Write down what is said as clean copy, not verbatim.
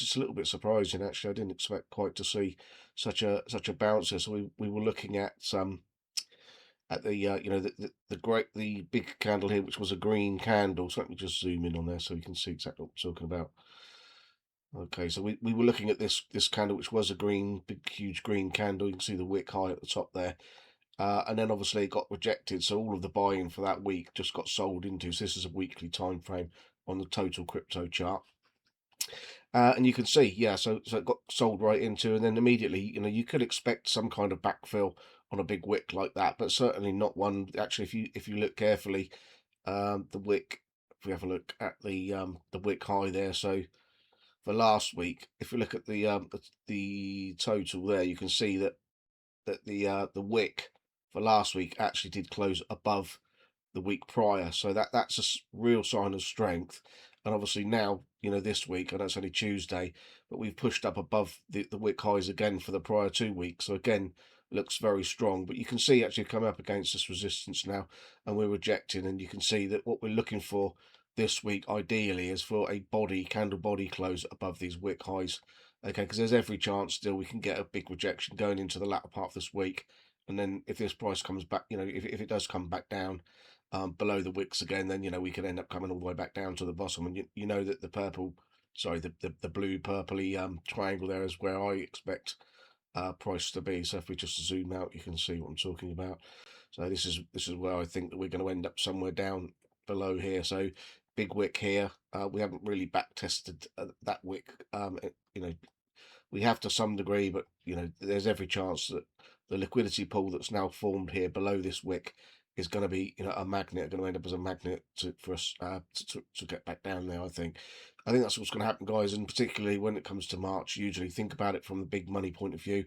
it's a little bit surprising actually. I didn't expect quite to see such a bounce here. So we were looking at the the big candle here, which was a green candle. So let me just zoom in on there so you can see exactly what I'm talking about. Okay, so we were looking at this candle, which was a green, big, huge green candle. You can see the wick high at the top there. And then obviously it got rejected, so all of the buying for that week just got sold into. So this is a weekly time frame on the total crypto chart. And you can see, yeah, so it got sold right into, and then immediately, you could expect some kind of backfill on a big wick like that, but certainly not one. Actually, if you look carefully, the wick, if we have a look at the wick high there, so for last week, if we look at the total there, you can see that the wick for last week actually did close above the week prior. So that's a real sign of strength. And obviously now, this week, I know it's only Tuesday, but we've pushed up above the wick highs again for the prior 2 weeks. So again, looks very strong. But you can see actually come up against this resistance now, and we're rejecting. And you can see that what we're looking for this week, ideally, is for a candle body close above these wick highs. Okay, because there's every chance still we can get a big rejection going into the latter part of this week. And then if this price comes back, if it does come back down, below the wicks again, then we could end up coming all the way back down to the bottom. And you know that the purple, sorry, the blue purpley triangle there is where I expect price to be. So if we just zoom out, you can see what I'm talking about. So this is where I think that we're going to end up somewhere down below here. So big wick here. We haven't really back tested that wick. We have to some degree, but there's every chance that the liquidity pool that's now formed here below this wick is going to be a magnet, going to end up as a magnet for us to get back down there. I think that's what's going to happen, guys, and particularly when it comes to March. Usually think about it from the big money point of view.